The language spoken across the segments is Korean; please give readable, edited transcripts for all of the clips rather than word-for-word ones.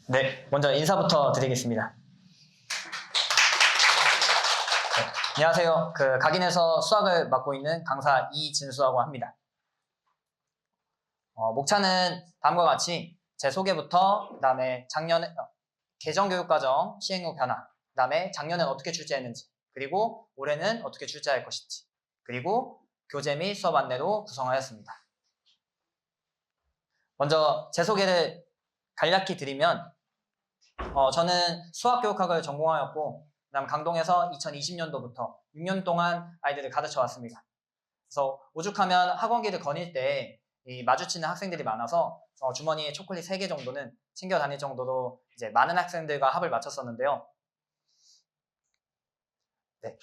네, 먼저 인사부터 드리겠습니다. 네, 안녕하세요. 각인에서 수학을 맡고 있는 강사 이진수라고 합니다. 목차는 다음과 같이 제 소개부터, 그 다음에 작년에 개정교육과정 시행 후 변화, 그 다음에 작년엔 어떻게 출제했는지, 그리고 올해는 어떻게 출제할 것인지, 그리고 교재 및 수업 안내로 구성하였습니다. 먼저 제 소개를 간략히 드리면 저는 수학교육학을 전공하였고, 그다음 강동에서 2020년도부터 6년 동안 아이들을 가르쳐 왔습니다. 그래서 오죽하면 학원기를 거닐 때 마주치는 학생들이 많아서 주머니에 초콜릿 3개 정도는 챙겨 다닐 정도로 이제 많은 학생들과 합을 맞췄었는데요. 네.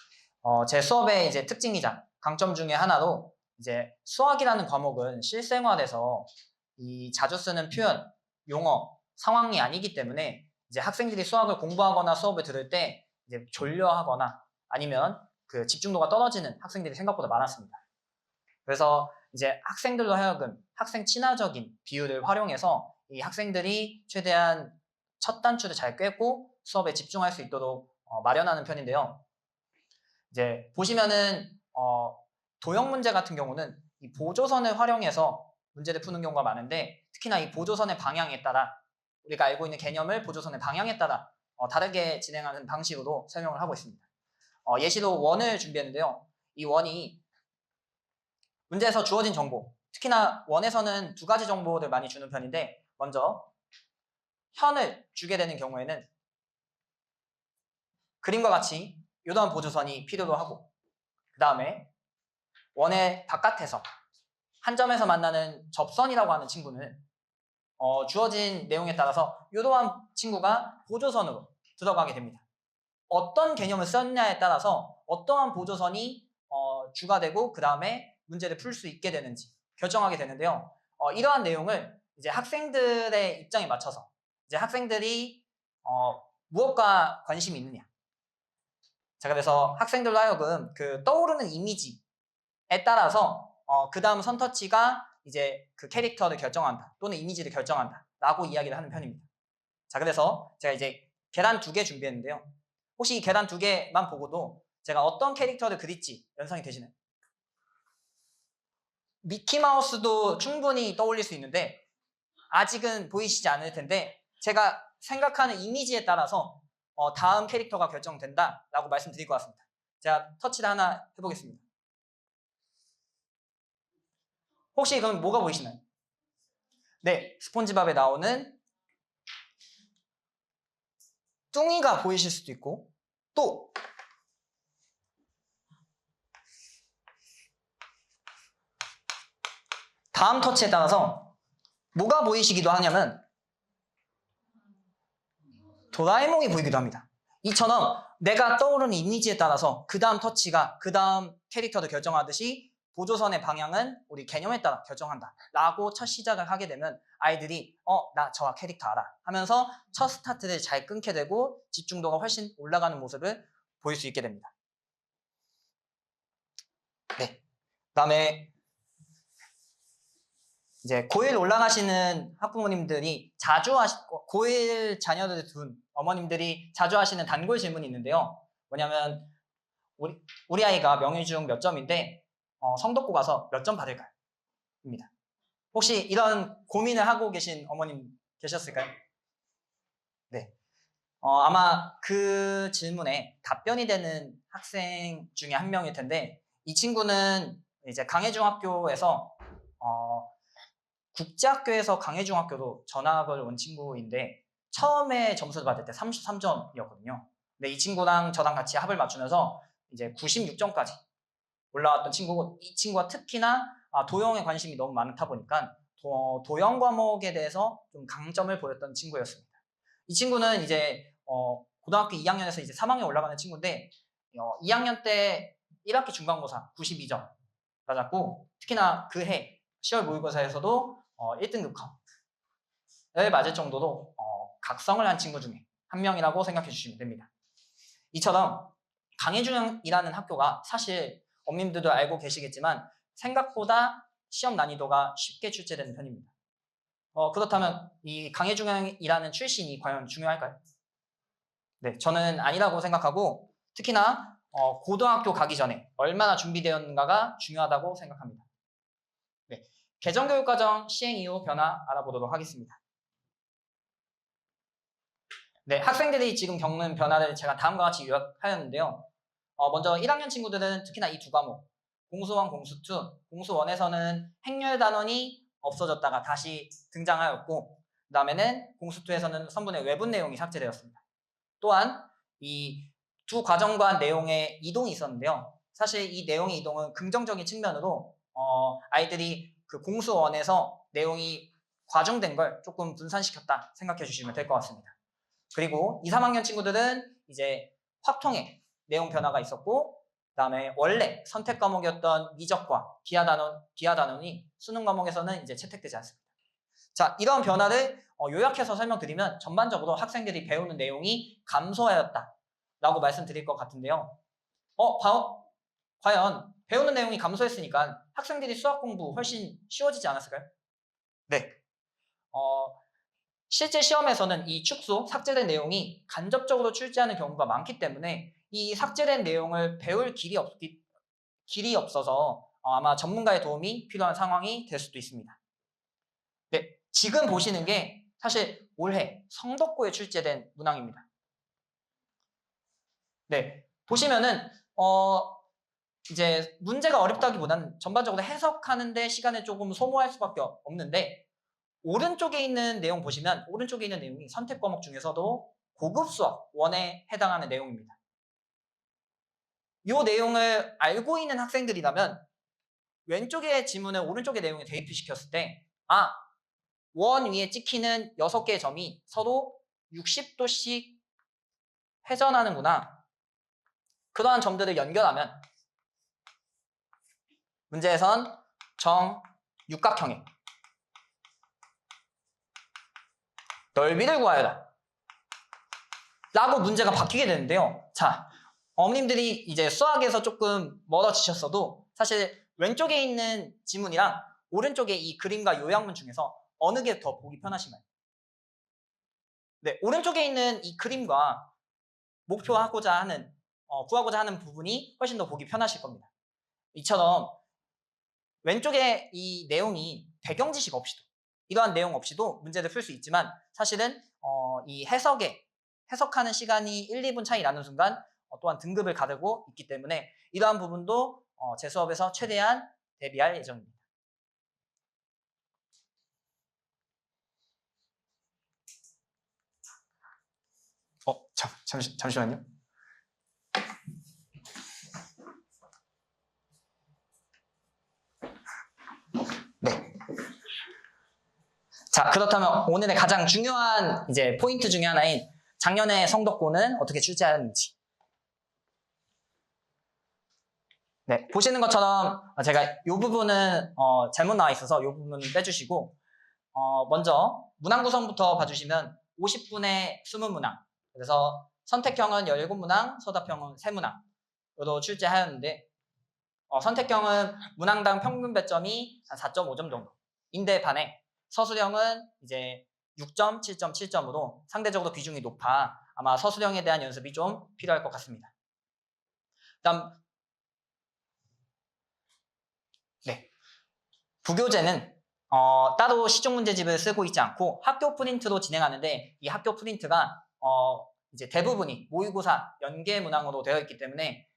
제 수업의 이제 특징이자 강점 중에 하나로 이제 수학이라는 과목은 실생활에서 이 자주 쓰는 표현, 용어, 상황이 아니기 때문에 이제 학생들이 수학을 공부하거나 수업을 들을 때 이제 졸려하거나 아니면 그 집중도가 떨어지는 학생들이 생각보다 많았습니다. 그래서 이제 학생들로 하여금 학생 친화적인 비율을 활용해서 이 학생들이 최대한 첫 단추를 잘 꿰고 수업에 집중할 수 있도록 마련하는 편인데요. 이제 보시면은 도형 문제 같은 경우는 이 보조선을 활용해서 문제를 푸는 경우가 많은데, 특히나 이 보조선의 방향에 따라 우리가 알고 있는 개념을 보조선의 방향에 따라 다르게 진행하는 방식으로 설명을 하고 있습니다. 예시로 원을 준비했는데요. 이 원이 문제에서 주어진 정보, 특히나 원에서는 2가지 정보를 많이 주는 편인데, 먼저 현을 주게 되는 경우에는 그림과 같이 이러한 보조선이 필요로 하고, 그 다음에 원의 바깥에서 한 점에서 만나는 접선이라고 하는 친구는 주어진 내용에 따라서 이러한 친구가 보조선으로 들어가게 됩니다. 어떤 개념을 썼냐에 따라서 어떠한 보조선이 주가 되고 그 다음에 문제를 풀 수 있게 되는지 결정하게 되는데요. 이러한 내용을 이제 학생들의 입장에 맞춰서 이제 학생들이 무엇과 관심이 있느냐. 자, 그래서 학생들로 하여금 그 떠오르는 이미지에 따라서 그 다음 선터치가 이제 그 캐릭터를 결정한다 또는 이미지를 결정한다 라고 이야기를 하는 편입니다. 자, 그래서 제가 이제 계란 2개 준비했는데요. 혹시 이 계란 2개만 보고도 제가 어떤 캐릭터를 그릴지 연상이 되시나요? 미키마우스도 충분히 떠올릴 수 있는데 아직은 보이시지 않을 텐데, 제가 생각하는 이미지에 따라서 다음 캐릭터가 결정된다 라고 말씀드릴 것 같습니다. 제가 터치를 하나 해보겠습니다. 혹시 그럼 뭐가 보이시나요? 네, 스폰지밥에 나오는 뚱이가 보이실 수도 있고, 또 다음 터치에 따라서 뭐가 보이시기도 하냐면 도라에몽이 보이기도 합니다. 이처럼 내가 떠오르는 이미지에 따라서 그 다음 터치가 그 다음 캐릭터를 결정하듯이 보조선의 방향은 우리 개념에 따라 결정한다 라고 첫 시작을 하게 되면 아이들이 나 저와 캐릭터 알아 하면서 첫 스타트를 잘 끊게 되고 집중도가 훨씬 올라가는 모습을 보일 수 있게 됩니다. 네. 그 다음에 이제 고1 올라가시는 학부모님들이 고1 자녀를 둔 어머님들이 자주 하시는 단골 질문이 있는데요. 뭐냐면 우리 아이가 명의중 몇 점인데 성덕고 가서 몇 점 받을까요? 입니다. 혹시 이런 고민을 하고 계신 어머님 계셨을까요? 네. 아마 그 질문에 답변이 되는 학생 중에 한 명일 텐데, 이 친구는 이제 강해중학교에서 국제학교에서 강해중학교로 전학을 온 친구인데 처음에 점수를 받을 때 33점이었거든요. 근데 이 친구랑 저랑 같이 합을 맞추면서 이제 96점까지 올라왔던 친구고, 이 친구가 특히나 도형에 관심이 너무 많다 보니까 도형 과목에 대해서 좀 강점을 보였던 친구였습니다. 이 친구는 이제 고등학교 2학년에서 이제 3학년 올라가는 친구인데 2학년 때 1학기 중간고사 92점 받았고, 특히나 그 해 10월 모의고사에서도 1등급을 맞을 정도로 각성을 한 친구 중에 한 명이라고 생각해 주시면 됩니다. 이처럼 강해중이라는 학교가 사실 어머님들도 알고 계시겠지만 생각보다 시험 난이도가 쉽게 출제되는 편입니다. 그렇다면 이 강혜중이라는 출신이 과연 중요할까요? 네, 저는 아니라고 생각하고 특히나 고등학교 가기 전에 얼마나 준비되었는가가 중요하다고 생각합니다. 네, 개정교육과정 시행 이후 변화 알아보도록 하겠습니다. 네, 학생들이 지금 겪는 변화를 제가 다음과 같이 요약하였는데요. 먼저 1학년 친구들은 특히나 이 두 과목, 공수1, 공수2, 공수1에서는 행렬 단원이 없어졌다가 다시 등장하였고, 그 다음에는 공수2에서는 선분의 외분 내용이 삭제되었습니다. 또한 이 두 과정 간 내용의 이동이 있었는데요. 사실 이 내용의 이동은 긍정적인 측면으로 아이들이 그 공수1에서 내용이 과중된 걸 조금 분산시켰다 생각해 주시면 될 것 같습니다. 그리고 2, 3학년 친구들은 이제 확통의 내용 변화가 있었고, 그 다음에 원래 선택 과목이었던 미적과 기하단원이 수능 과목에서는 이제 채택되지 않습니다. 자, 이런 변화를 요약해서 설명드리면 전반적으로 학생들이 배우는 내용이 감소하였다라고 말씀드릴 것 같은데요. 과연 배우는 내용이 감소했으니까 학생들이 수학 공부 훨씬 쉬워지지 않았을까요? 네. 실제 시험에서는 이 축소, 삭제된 내용이 간접적으로 출제하는 경우가 많기 때문에 이 삭제된 내용을 배울 길이 없어서 아마 전문가의 도움이 필요한 상황이 될 수도 있습니다. 네, 지금 보시는 게 사실 올해 성덕고에 출제된 문항입니다. 네, 보시면은 이제 문제가 어렵다기보다는 전반적으로 해석하는데 시간을 조금 소모할 수밖에 없는데, 오른쪽에 있는 내용 보시면 오른쪽에 있는 내용이 선택 과목 중에서도 고급 수학 1에 해당하는 내용입니다. 이 내용을 알고 있는 학생들이라면 왼쪽의 지문을 오른쪽의 내용에 대입시켰을 때 원 위에 찍히는 6개의 점이 서로 60도씩 회전하는구나. 그러한 점들을 연결하면 문제에선 정육각형의 넓이를 구하여라 라고 문제가 바뀌게 되는데요. 자, 어머님들이 이제 수학에서 조금 멀어지셨어도 사실 왼쪽에 있는 지문이랑 오른쪽에 이 그림과 요약문 중에서 어느 게 더 보기 편하신가요? 네, 오른쪽에 있는 이 그림과 구하고자 하는 부분이 훨씬 더 보기 편하실 겁니다. 이처럼 왼쪽에 이 내용이 배경 지식 없이도, 이러한 내용 없이도 문제를 풀 수 있지만 사실은 이 해석하는 시간이 1, 2분 차이 나는 순간 또한 등급을 가르고 있기 때문에 이러한 부분도 제 수업에서 최대한 대비할 예정입니다. 잠시만요. 네. 자, 그렇다면 오늘의 가장 중요한 이제 포인트 중에 하나인 작년에 성덕고는 어떻게 출제하였는지. 네, 보시는 것처럼 제가 이 부분은 잘못 나와 있어서 이 부분은 빼주시고 먼저 문항 구성부터 봐주시면 50분의 20문항, 그래서 선택형은 17문항, 서답형은 3문항으로 출제하였는데 선택형은 문항당 평균 배점이 한 4.5점 정도인데 반해 서술형은 이제 6점, 7점, 7점으로 상대적으로 비중이 높아 아마 서술형에 대한 연습이 좀 필요할 것 같습니다. 다음 부교재는 따로 시중 문제집을 쓰고 있지 않고 학교 프린트로 진행하는데 이 학교 프린트가 이제 대부분이 모의고사 연계 문항으로 되어 있기 때문에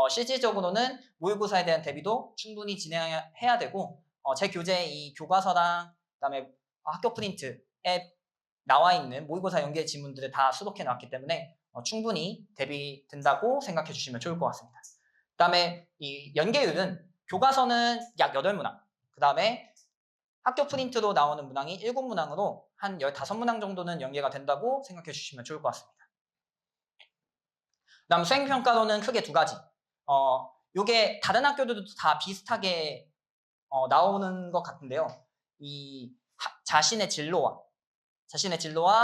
실질적으로는 모의고사에 대한 대비도 충분히 진행해야 되고 제 교재의 이 교과서랑 그다음에 학교 프린트에 나와 있는 모의고사 연계 지문들을 다 수록해 놨기 때문에 충분히 대비된다고 생각해 주시면 좋을 것 같습니다. 그다음에 이 연계율은 교과서는 약 8문항, 그 다음에 학교 프린트로 나오는 문항이 7문항으로 한 15문항 정도는 연계가 된다고 생각해 주시면 좋을 것 같습니다. 그 다음 수행평가로는 크게 두 가지. 요게 다른 학교들도 다 비슷하게 나오는 것 같은데요. 이 자신의 진로와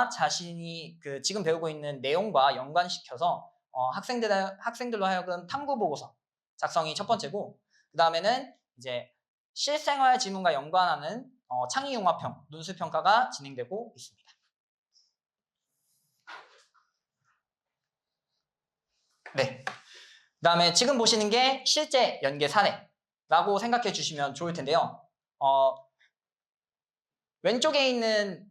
자신이 그 지금 배우고 있는 내용과 연관시켜서 학생들로 하여금 탐구보고서 작성이 첫 번째고, 그 다음에는 이제 실생활 지문과 연관하는 창의융합형 논술평가가 진행되고 있습니다. 네. 그 다음에 지금 보시는 게 실제 연계 사례라고 생각해 주시면 좋을 텐데요. 왼쪽에 있는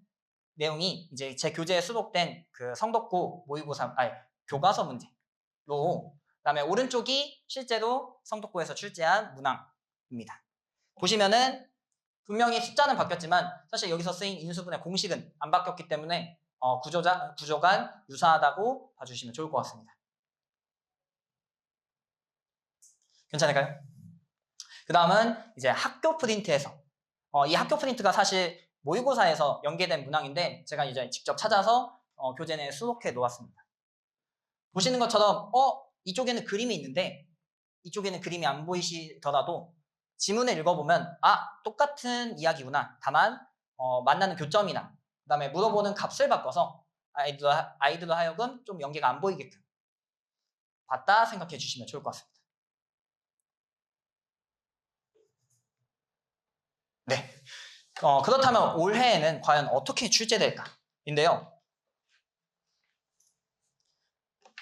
내용이 이제 제 교재에 수록된 그 성덕고 모의고사, 교과서 문제로, 그다음에 오른쪽이 실제로 성덕고에서 출제한 문항입니다. 보시면은 분명히 숫자는 바뀌었지만 사실 여기서 쓰인 인수분해 공식은 안 바뀌었기 때문에 구조가 유사하다고 봐주시면 좋을 것 같습니다. 괜찮을까요? 그 다음은 이제 학교 프린트에서 이 학교 프린트가 사실 모의고사에서 연계된 문항인데 제가 이제 직접 찾아서 교재 내에 수록해 놓았습니다. 보시는 것처럼 이쪽에는 그림이 있는데 이쪽에는 그림이 안 보이시더라도 지문을 읽어보면 똑같은 이야기구나. 다만 만나는 교점이나 그 다음에 물어보는 값을 바꿔서 아이들로 하여금 좀 연계가 안 보이게끔 봤다 생각해 주시면 좋을 것 같습니다. 네. 그렇다면 올해에는 과연 어떻게 출제될까인데요.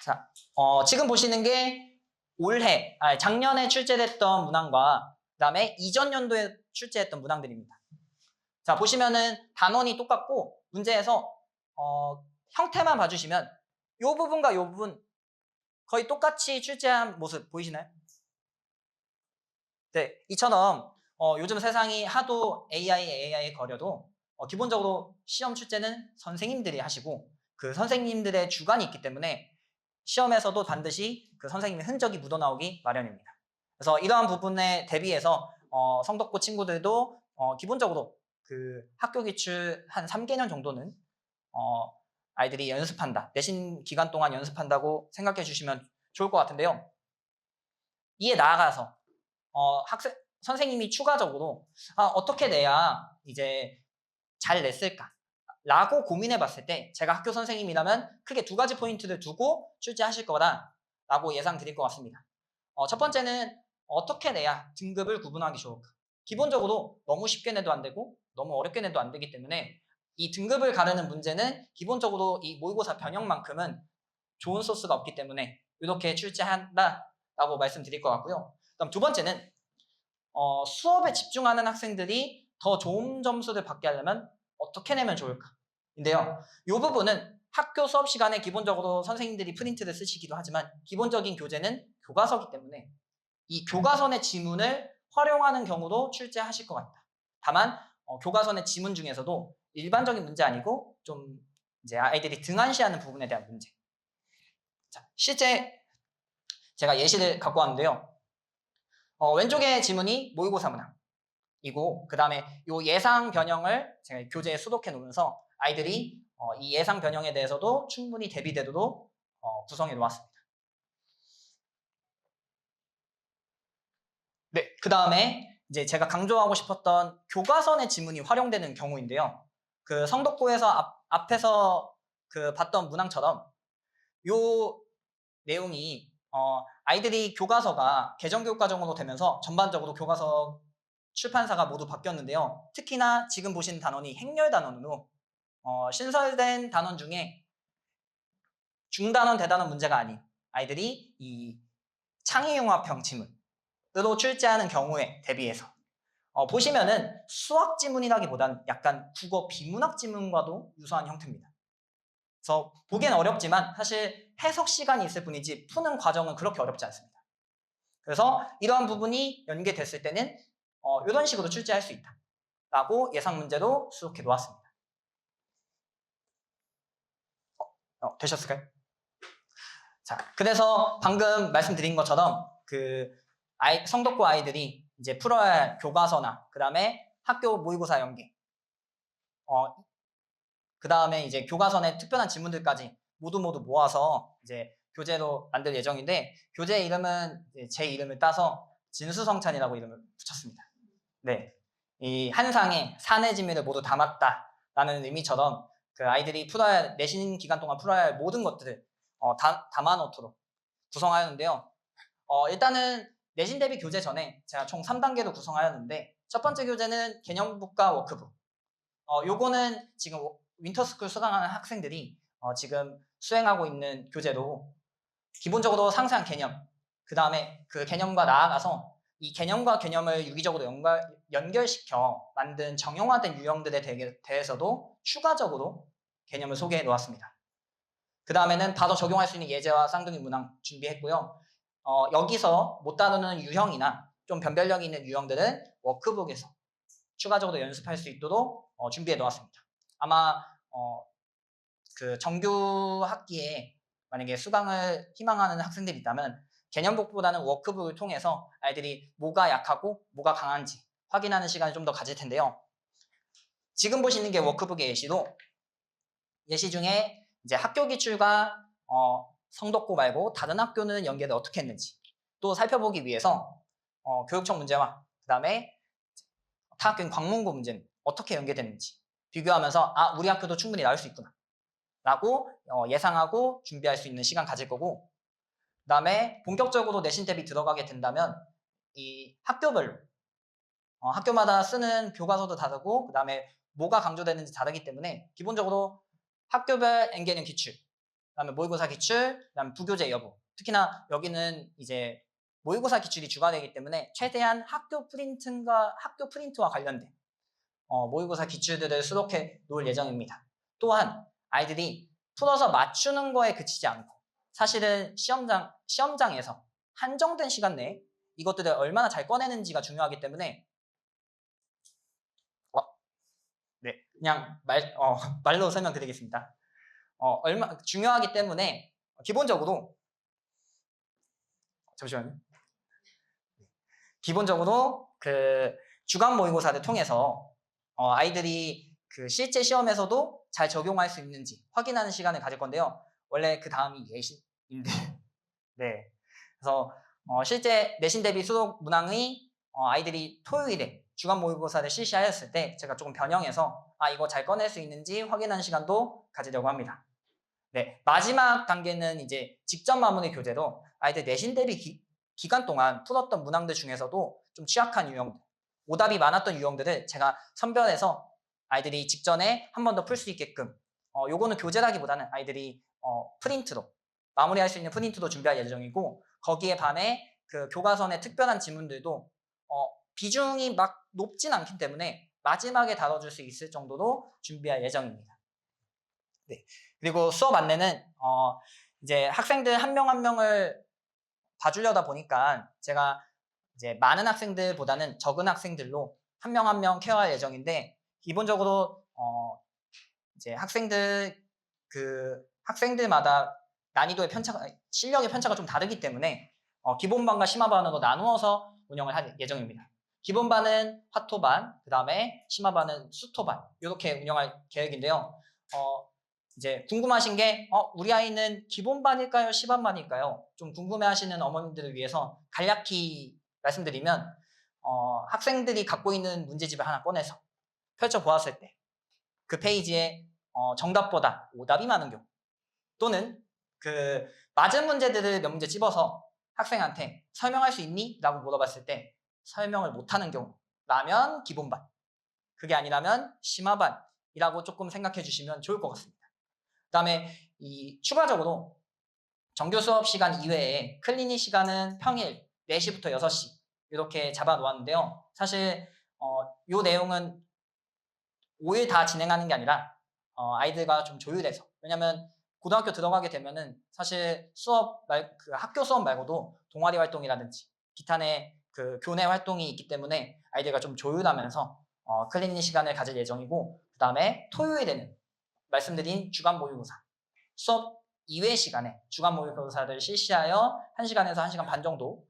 자, 지금 보시는 게 작년에 출제됐던 문항과 그 다음에 이전 연도에 출제했던 문항들입니다. 자, 보시면은 단원이 똑같고 문제에서 형태만 봐주시면 이 부분과 이 부분 거의 똑같이 출제한 모습 보이시나요? 네, 이처럼 요즘 세상이 하도 AI에 거려도 기본적으로 시험 출제는 선생님들이 하시고 그 선생님들의 주관이 있기 때문에 시험에서도 반드시 그 선생님의 흔적이 묻어나오기 마련입니다. 그래서 이러한 부분에 대비해서 성덕고 친구들도 기본적으로 그 학교 기출 한 3개년 정도는 아이들이 연습한다. 내신 기간 동안 연습한다고 생각해 주시면 좋을 것 같은데요. 이에 나아가서 선생님이 추가적으로 어떻게 내야 이제 잘 냈을까? 라고 고민해 봤을 때 제가 학교 선생님이라면 크게 2가지 포인트를 두고 출제하실 거다라고 예상 드릴 것 같습니다. 첫 번째는 어떻게 내야 등급을 구분하기 좋을까? 기본적으로 너무 쉽게 내도 안 되고 너무 어렵게 내도 안 되기 때문에 이 등급을 가르는 문제는 기본적으로 이 모의고사 변형만큼은 좋은 소스가 없기 때문에 이렇게 출제한다라고 말씀드릴 것 같고요. 그다음 2번째는 수업에 집중하는 학생들이 더 좋은 점수를 받게 하려면 어떻게 내면 좋을까? 인데요. 이 부분은 학교 수업 시간에 기본적으로 선생님들이 프린트를 쓰시기도 하지만 기본적인 교재는 교과서이기 때문에 이 교과서의 지문을 활용하는 경우도 출제하실 것 같다. 다만 교과서의 지문 중에서도 일반적인 문제 아니고 좀 이제 아이들이 등한시하는 부분에 대한 문제. 자, 실제 제가 예시를 갖고 왔는데요. 왼쪽의 지문이 모의고사 문항이고 그 다음에 이 예상 변형을 제가 교재에 수록해 놓으면서 아이들이 이 예상 변형에 대해서도 충분히 대비되도록 구성해 놓았습니다. 네, 그 다음에 이제 제가 강조하고 싶었던 교과서 내 지문이 활용되는 경우인데요. 그 성덕고에서 앞에서 그 봤던 문항처럼 요 내용이 아이들이 교과서가 개정교육과정으로 되면서 전반적으로 교과서 출판사가 모두 바뀌었는데요. 특히나 지금 보신 단원이 행렬 단원으로 신설된 단원 중에 중단원, 대단원 문제가 아닌 아이들이 이 창의융합형 지문으로 출제하는 경우에 대비해서 보시면은 수학 지문이라기보다는 약간 국어 비문학 지문과도 유사한 형태입니다. 그래서 보기엔 어렵지만 사실 해석 시간이 있을 뿐이지 푸는 과정은 그렇게 어렵지 않습니다. 그래서 이러한 부분이 연계됐을 때는 이런 식으로 출제할 수 있다 라고 예상 문제로 수록해 놓았습니다. 되셨을까요? 자, 그래서 방금 말씀드린 것처럼 그 성덕고 아이들이 이제 풀어야 할 교과서나 그 다음에 학교 모의고사 연계 그 다음에 이제 교과서 내 특별한 지문들까지 모두 모아서 이제 교재로 만들 예정인데 교재 이름은 제 이름을 따서 진수성찬이라고 이름을 붙였습니다. 네, 이 한 상에 산의 지미를 모두 담았다라는 의미처럼 그 아이들이 내신 기간 동안 풀어야 할 모든 것들을 담아놓도록 구성하였는데요. 일단은 내신 대비 교재 전에 제가 총 3단계로 구성하였는데 첫 번째 교재는 개념북과 워크북. 요거는 지금 윈터스쿨 수강하는 학생들이 지금 수행하고 있는 교재로 기본적으로 상세한 개념, 그 다음에 그 개념과 나아가서 이 개념과 개념을 유기적으로 연결시켜 만든 정형화된 유형들에 대해서도 추가적으로 개념을 소개해 놓았습니다. 그 다음에는 바로 적용할 수 있는 예제와 쌍둥이 문항 준비했고요. 여기서 못 다루는 유형이나 좀 변별력이 있는 유형들은 워크북에서 추가적으로 연습할 수 있도록 준비해 놓았습니다. 아마 그 정규 학기에 만약에 수강을 희망하는 학생들이 있다면 개념북보다는 워크북을 통해서 아이들이 뭐가 약하고 뭐가 강한지 확인하는 시간을 좀 더 가질 텐데요. 지금 보시는 게 워크북의 예시 중에 이제 학교 기출과 성덕고 말고 다른 학교는 연계를 어떻게 했는지 또 살펴보기 위해서 교육청 문제와 그 다음에 타 학교인 광문고 문제는 어떻게 연계됐는지 비교하면서 우리 학교도 충분히 나올 수 있구나 라고 예상하고 준비할 수 있는 시간 가질 거고, 그 다음에 본격적으로 내신 대비 들어가게 된다면 이 학교별로 학교마다 쓰는 교과서도 다르고 그 다음에 뭐가 강조되는지 다르기 때문에 기본적으로 학교별 N개념 기출, 그 다음에 모의고사 기출, 그 다음에 부교재 여부, 특히나 여기는 이제 모의고사 기출이 주가 되기 때문에 최대한 학교 프린트와 관련된 모의고사 기출들을 수록해 놓을 예정입니다. 또한 아이들이 풀어서 맞추는 거에 그치지 않고 사실은 시험장에서 한정된 시간 내에 이것들을 얼마나 잘 꺼내는지가 중요하기 때문에 네, 그냥 말로 설명드리겠습니다. 얼마 중요하기 때문에 기본적으로 잠시만요. 기본적으로 그 주간 모의고사를 통해서 아이들이 그 실제 시험에서도 잘 적용할 수 있는지 확인하는 시간을 가질 건데요. 원래 그 다음이 예시인데, 네. 그래서 실제 내신 대비 수록 문항의 아이들이 토요일에 주간 모의고사를 실시하였을 때 제가 조금 변형해서 이거 잘 꺼낼 수 있는지 확인하는 시간도 가지려고 합니다. 네, 마지막 단계는 이제 직전 마무리 교재로 아이들 내신 대비 기간 동안 풀었던 문항들 중에서도 좀 취약한 유형들, 오답이 많았던 유형들을 제가 선별해서 아이들이 직전에 한 번 더 풀 수 있게끔 요거는 교재라기보다는 아이들이 프린트로 마무리할 수 있는 프린트도 준비할 예정이고, 거기에 반해 그 교과서 내 특별한 지문들도 비중이 막 높진 않기 때문에 마지막에 다뤄줄 수 있을 정도로 준비할 예정입니다. 네. 그리고 수업 안내는 이제 학생들 한 명 한 명을 봐주려다 보니까 제가 이제 많은 학생들보다는 적은 학생들로 한 명 한 명 케어할 예정인데, 기본적으로 이제 학생들마다 난이도의 실력의 편차가 좀 다르기 때문에 기본반과 심화반으로 나누어서 운영을 할 예정입니다. 기본반은 화토반, 그 다음에 심화반은 수토반 이렇게 운영할 계획인데요. 이제 궁금하신 게 우리 아이는 기본반일까요? 심화반일까요? 좀 궁금해하시는 어머님들을 위해서 간략히 말씀드리면 학생들이 갖고 있는 문제집을 하나 꺼내서 펼쳐보았을 때 그 페이지에 정답보다 오답이 많은 경우, 또는 그 맞은 문제들을 몇 문제 집어서 학생한테 설명할 수 있니? 라고 물어봤을 때 설명을 못하는 경우라면 기본반, 그게 아니라면 심화반이라고 조금 생각해 주시면 좋을 것 같습니다. 그 다음에 추가적으로 정규 수업 시간 이외에 클리닉 시간은 평일 4시부터 6시 이렇게 잡아 놓았는데요. 사실 이 내용은 5일 다 진행하는 게 아니라 아이들과 좀 조율해서, 왜냐면 고등학교 들어가게 되면은 사실 그 학교 수업 말고도 동아리 활동이라든지 기타의 그 교내 활동이 있기 때문에 아이들과 좀 조율하면서 클리닉 시간을 가질 예정이고, 그 다음에 토요일에는 말씀드린 주간 모의고사 수업 이외 시간에 주간 모의고사를 실시하여 1시간에서 1시간 반 정도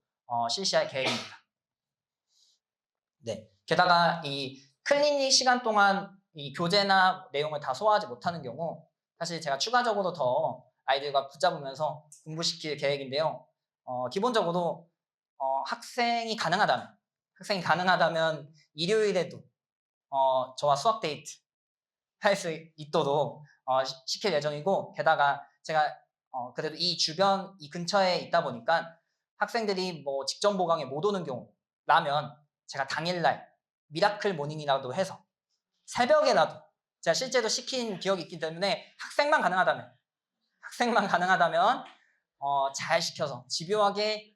실시할 계획입니다. 네. 게다가 이 클리닉 시간 동안 이 교재나 내용을 다 소화하지 못하는 경우 사실 제가 추가적으로 더 아이들과 붙잡으면서 공부시킬 계획인데요. 기본적으로 학생이 가능하다면 일요일에도 저와 수학 데이트 할 수 있도록 시킬 예정이고, 게다가 제가 그래도 이 근처에 있다 보니까 학생들이 뭐 직전 보강에 못 오는 경우라면 제가 당일날 미라클 모닝이라도 해서 새벽에라도 제가 실제로 시킨 기억이 있기 때문에 학생만 가능하다면 잘 시켜서 집요하게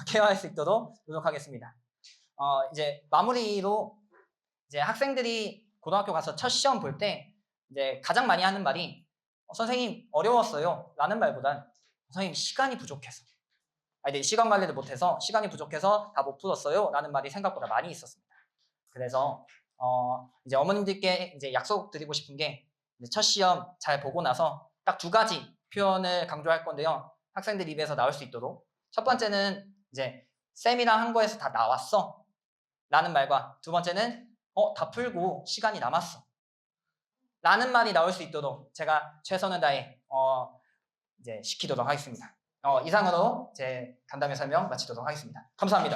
케어할 수 있도록 노력하겠습니다. 이제 마무리로 이제 학생들이 고등학교 가서 첫 시험 볼 때 이제 가장 많이 하는 말이 선생님 어려웠어요 라는 말보단 선생님 시간이 부족해서 아이들이 시간 관리를 못해서 시간이 부족해서 다 못 풀었어요 라는 말이 생각보다 많이 있었습니다. 그래서 이제 어머님들께 이제 약속 드리고 싶은 게 첫 시험 잘 보고 나서 딱 2가지 표현을 강조할 건데요. 학생들 입에서 나올 수 있도록 첫 번째는 이제 쌤이랑 한 거에서 다 나왔어 라는 말과 두 번째는 다 풀고 시간이 남았어 라는 말이 나올 수 있도록 제가 최선을 다해 이제 시키도록 하겠습니다. 이상으로 제 간담회 설명 마치도록 하겠습니다. 감사합니다.